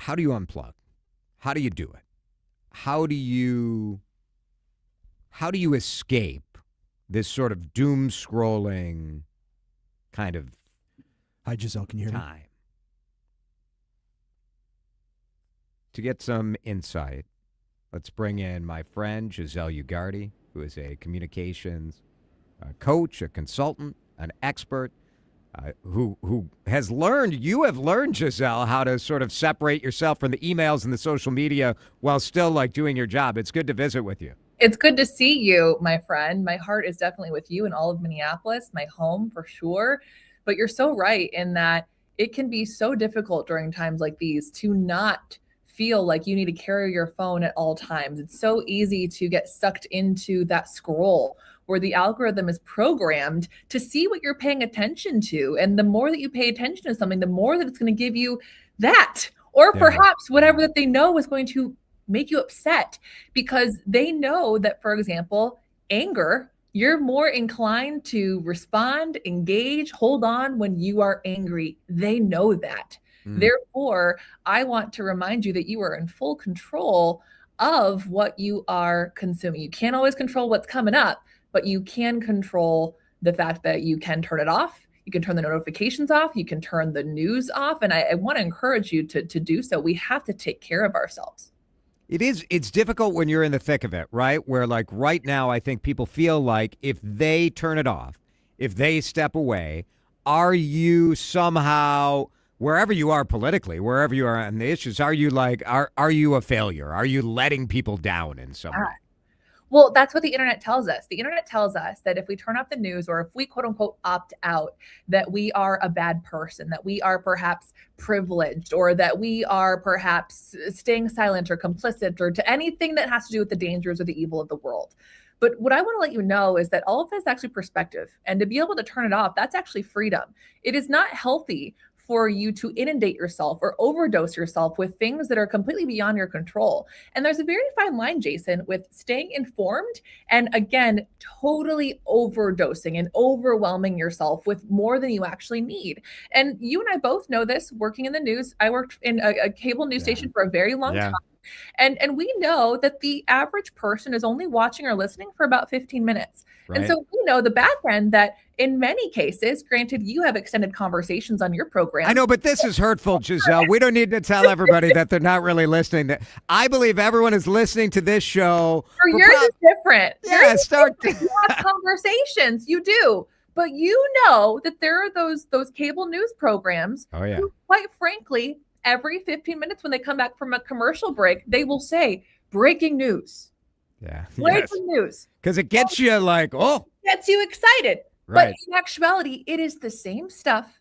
how do you unplug? How do you do it? How do you escape this sort of doom scrolling kind of Hi, Giselle. Can you hear me? time? To get some insight, let's bring in my friend Giselle Ugarte, who is a communications coach, a consultant, an expert, who has learned, you have learned, Giselle, how to sort of separate yourself from the emails and the social media while still like doing your job. It's good to visit with you. It's good to see you, my friend. My heart is definitely with you in all of Minneapolis, my home for sure. But you're so right in that it can be so difficult during times like these to not feel like you need to carry your phone at all times. It's so easy to get sucked into that scroll where the algorithm is programmed to see what you're paying attention to. And the more that you pay attention to something, the more that it's going to give you that, or perhaps whatever that they know is going to make you upset, because they know that, for example, anger, you're more inclined to respond, engage, hold on when you are angry. They know that. Therefore, I want to remind you that you are in full control of what you are consuming. You can't always control what's coming up, but you can control the fact that you can turn it off. You can turn the notifications off. You can turn the news off. And I want to encourage you to do so. We have to take care of ourselves. It's difficult when you're in the thick of it, right? Where like right now, I think people feel like if they turn it off, if they step away, are you somehow, wherever you are politically, wherever you are on the issues, are you like, are you a failure? Are you letting people down in some way? Well, that's what the internet tells us. The internet tells us that if we turn off the news, or if we quote unquote opt out, that we are a bad person, that we are perhaps privileged, or that we are perhaps staying silent or complicit, or to anything that has to do with the dangers or the evil of the world. But what I want to let you know is that all of this is actually perspective. And to be able to turn it off, that's actually freedom. It is not healthy for you to inundate yourself or overdose yourself with things that are completely beyond your control. And there's a very fine line, Jason, with staying informed and, again, totally overdosing and overwhelming yourself with more than you actually need. And you and I both know this, working in the news. I worked in a cable news station for a very long time. And we know that the average person is only watching or listening for about 15 minutes. Right. And so we know the back end that in many cases, granted, you have extended conversations on your program. I know, but this is hurtful, Giselle. We don't need to tell everybody that they're not really listening. I believe everyone is listening to this show. Or yours is different. Yeah, start. You have conversations. You do. But you know that there are those cable news programs who, quite frankly, every 15 minutes when they come back from a commercial break, they will say, breaking news. Yeah. Breaking news. Because it gets you like, oh. Gets you excited. Right. But in actuality, it is the same stuff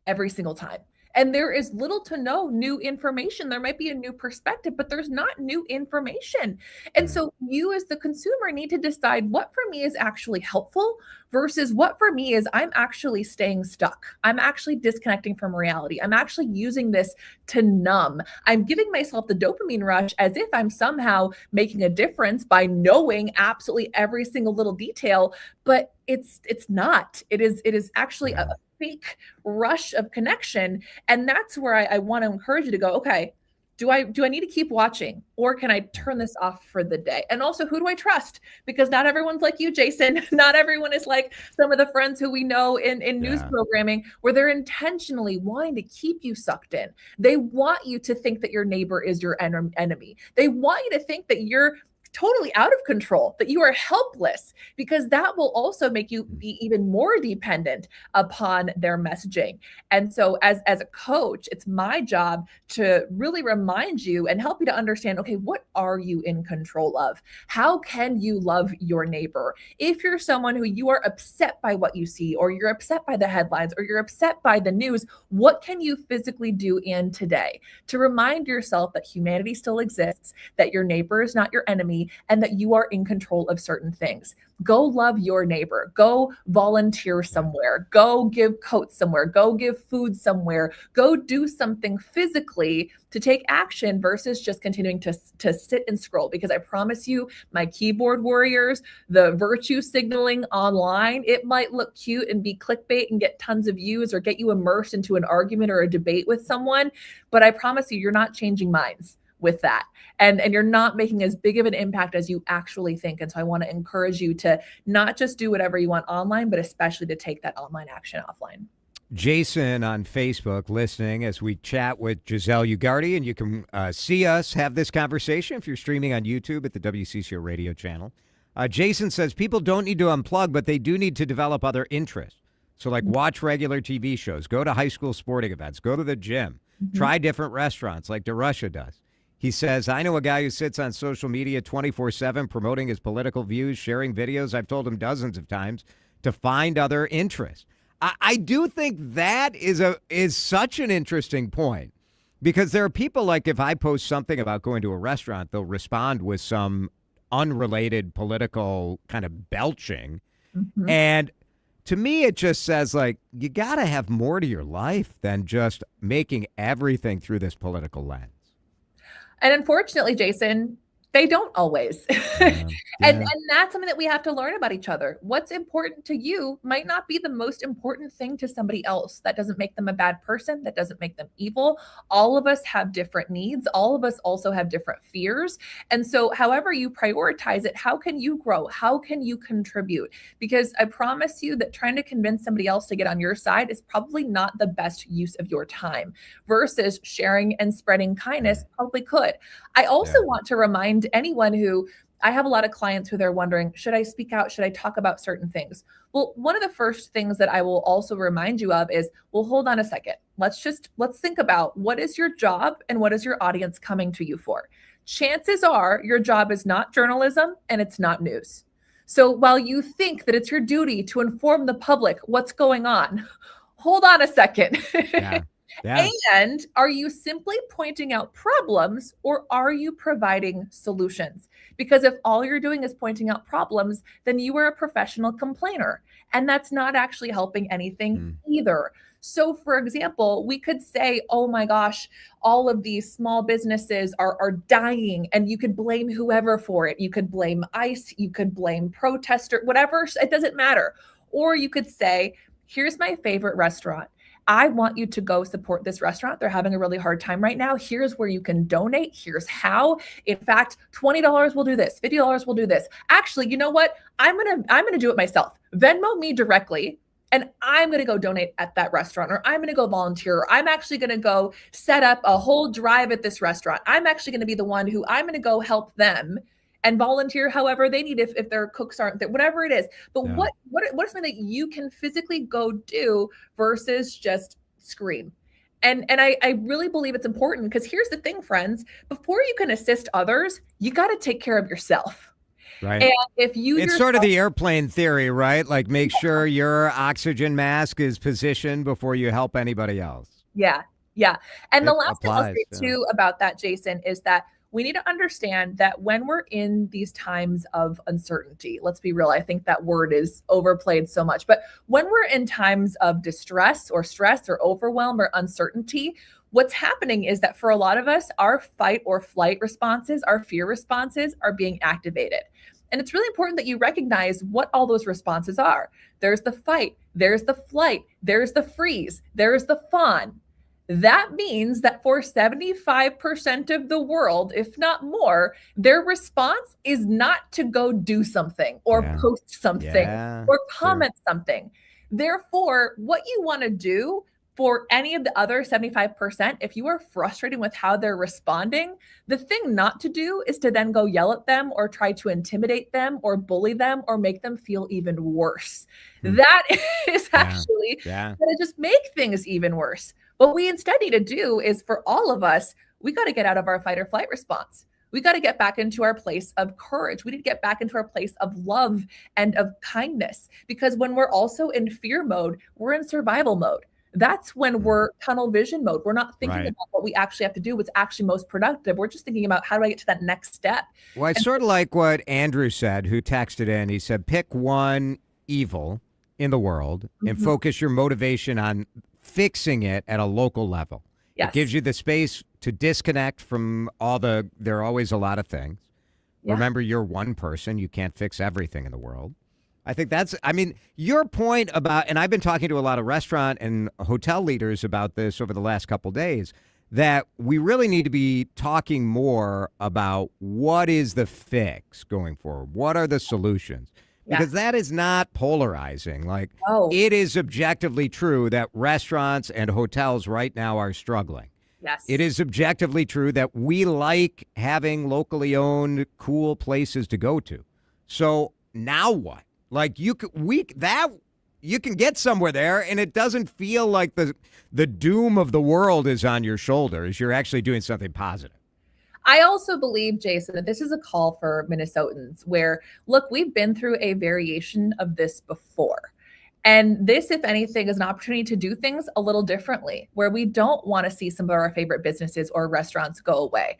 every single time. And there is little to no new information. There might be a new perspective, but there's not new information. And so you as the consumer need to decide what for me is actually helpful versus what for me is I'm actually staying stuck. I'm actually disconnecting from reality. I'm actually using this to numb. I'm giving myself the dopamine rush as if I'm somehow making a difference by knowing absolutely every single little detail, but it's not. It is actually a fake rush of connection. And that's where I want to encourage you to go, okay, do I need to keep watching, or can I turn this off for the day? And also, who do I trust? Because not everyone's like you, Jason. Not everyone is like some of the friends who we know in news programming, where they're intentionally wanting to keep you sucked in. They want you to think that your neighbor is your enemy. They want you to think that you're totally out of control, that you are helpless, because that will also make you be even more dependent upon their messaging. And so as a coach, it's my job to really remind you and help you to understand, okay, what are you in control of? How can you love your neighbor? If you're someone who you are upset by what you see, or you're upset by the headlines, or you're upset by the news, what can you physically do in today to remind yourself that humanity still exists, that your neighbor is not your enemy, money and that you are in control of certain things. Go love your neighbor. Go volunteer somewhere. Go give coats somewhere. Go give food somewhere. Go do something physically to take action versus just continuing to sit and scroll. Because I promise you, my keyboard warriors, the virtue signaling online, it might look cute and be clickbait and get tons of views or get you immersed into an argument or a debate with someone. But I promise you, you're not changing minds with that. And you're not making as big of an impact as you actually think. And so I want to encourage you to not just do whatever you want online, but especially to take that online action offline. Jason on Facebook listening as we chat with Giselle Ugarte, and you can see us have this conversation if you're streaming on YouTube at the WCCO radio channel. Jason says people don't need to unplug, but they do need to develop other interests. So like watch regular TV shows, go to high school sporting events, go to the gym, try different restaurants like DeRusha does. He says, I know a guy who sits on social media 24/7 promoting his political views, sharing videos. I've told him dozens of times to find other interests. I do think that is such an interesting point, because there are people like, if I post something about going to a restaurant, they'll respond with some unrelated political kind of belching. And to me, it just says, like, you got to have more to your life than just making everything through this political lens. And unfortunately, Jason, they don't always. And that's something that we have to learn about each other. What's important to you might not be the most important thing to somebody else. That doesn't make them a bad person. That doesn't make them evil. All of us have different needs. All of us also have different fears. And so however you prioritize it, how can you grow? How can you contribute? Because I promise you that trying to convince somebody else to get on your side is probably not the best use of your time, versus sharing and spreading kindness probably could. I also want to remind anyone who, I have a lot of clients who they're wondering, should I speak out? Should I talk about certain things? Well, one of the first things that I will also remind you of is, well, hold on a second. Let's think about, what is your job and what is your audience coming to you for? Chances are your job is not journalism and it's not news. So while you think that it's your duty to inform the public what's going on, hold on a second. And are you simply pointing out problems, or are you providing solutions? Because if all you're doing is pointing out problems, then you are a professional complainer, and that's not actually helping anything either. So for example, we could say, oh my gosh, all of these small businesses are dying, and you could blame whoever for it. You could blame ICE, you could blame protester, whatever, it doesn't matter. Or you could say, here's my favorite restaurant. I want you to go support this restaurant. They're having a really hard time right now. Here's where you can donate. Here's how. In fact, $20 will do this. $50 will do this. Actually, you know what? I'm gonna do it myself. Venmo me directly, and I'm gonna go donate at that restaurant, or I'm gonna go volunteer, or I'm actually gonna go set up a whole drive at this restaurant. I'm actually gonna be the one who I'm gonna go help them and volunteer however they need, if their cooks aren't there, whatever it is. But what is something that you can physically go do versus just scream? And I really believe it's important, because here's the thing, friends, before you can assist others, you got to take care of yourself. Right. And if you, it's sort of the airplane theory, right? Like, make sure your oxygen mask is positioned before you help anybody else. Yeah. And the last thing I'll say too about that, Jason, is that we need to understand that when we're in these times of uncertainty, let's be real, I think that word is overplayed so much, but when we're in times of distress or stress or overwhelm or uncertainty, what's happening is that for a lot of us, our fight or flight responses, our fear responses are being activated. And it's really important that you recognize what all those responses are. There's the fight, there's the flight, there's the freeze, there's the fawn. That means that for 75% of the world, if not more, their response is not to go do something or post something or comment something. Therefore, what you want to do for any of the other 75%, if you are frustrated with how they're responding, the thing not to do is to then go yell at them or try to intimidate them or bully them or make them feel even worse. That is actually going to just make things even worse. What we instead need to do is, for all of us, we got to get out of our fight or flight response. We got to get back into our place of courage. We need to get back into our place of love and of kindness, because when we're also in fear mode, we're in survival mode. that's when we're tunnel vision mode. We're not thinking Right. about what we actually have to do, what's actually most productive. We're just thinking about how do I get to that next step. Well, it's And sort of like what Andrew said, who texted in. He said, pick one evil in the world and focus your motivation on fixing it at a local level. yes. It gives you the space to disconnect from there are always a lot of things. Yeah. Remember, you're one person. You can't fix everything in the world. I think your point about, and I've been talking to a lot of restaurant and hotel leaders about this over the last couple of days, that we really need to be talking more about what is the fix going forward? What are the solutions? Because that is not polarizing. Like, it is objectively true that restaurants and hotels right now are struggling. Yes. It is objectively true that we like having locally owned, cool places to go to. So now what? Like you can get somewhere there, and it doesn't feel like the doom of the world is on your shoulders. You're actually doing something positive. I also believe, Jason, that this is a call for Minnesotans where, look, we've been through a variation of this before. And this, if anything, is an opportunity to do things a little differently, where we don't want to see some of our favorite businesses or restaurants go away.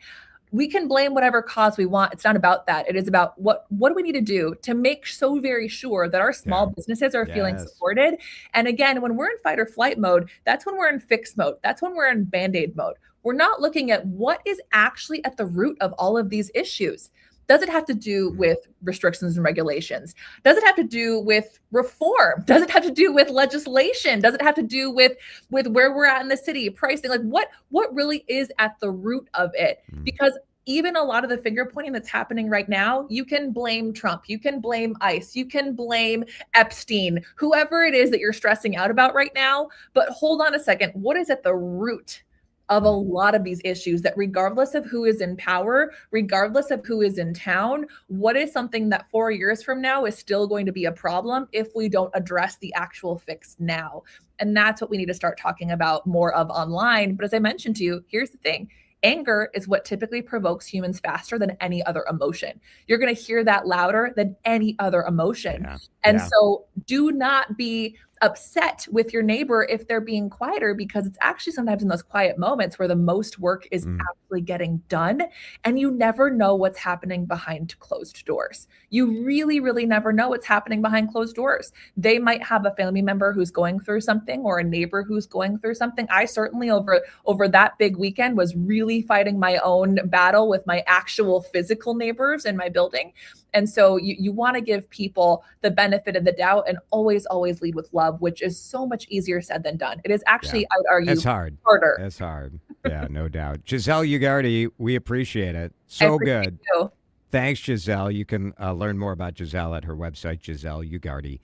We can blame whatever cause we want. It's not about that. It is about what do we need to do to make so very sure that our small businesses are feeling supported. And again, when we're in fight or flight mode, that's when we're in fix mode. That's when we're in Band-Aid mode. We're not looking at what is actually at the root of all of these issues. Does it have to do with restrictions and regulations? Does it have to do with reform? Does it have to do with legislation? Does it have to do with where we're at in the city, pricing? Like what really is at the root of it? Because even a lot of the finger pointing that's happening right now, you can blame Trump, you can blame ICE, you can blame Epstein, whoever it is that you're stressing out about right now. But hold on a second, what is at the root of a lot of these issues, that regardless of who is in power, regardless of who is in town, what is something that 4 years from now is still going to be a problem if we don't address the actual fix now? And that's what we need to start talking about more of online. But as I mentioned to you, here's the thing. Anger is what typically provokes humans faster than any other emotion. You're going to hear that louder than any other emotion. So do not be upset with your neighbor if they're being quieter, because it's actually sometimes in those quiet moments where the most work is actually getting done. And you never know what's happening behind closed doors. You really, really never know what's happening behind closed doors. They might have a family member who's going through something, or a neighbor who's going through something. I certainly over that big weekend was really fighting my own battle with my actual physical neighbors in my building. And so you want to give people the benefit of the doubt and always, always lead with love, which is so much easier said than done. It is actually, I would argue, it's harder. It's hard. Yeah, no doubt. Giselle Ugarte, we appreciate it. So good. You. Thanks, Giselle. You can learn more about Giselle at her website, GiselleUgarte.com.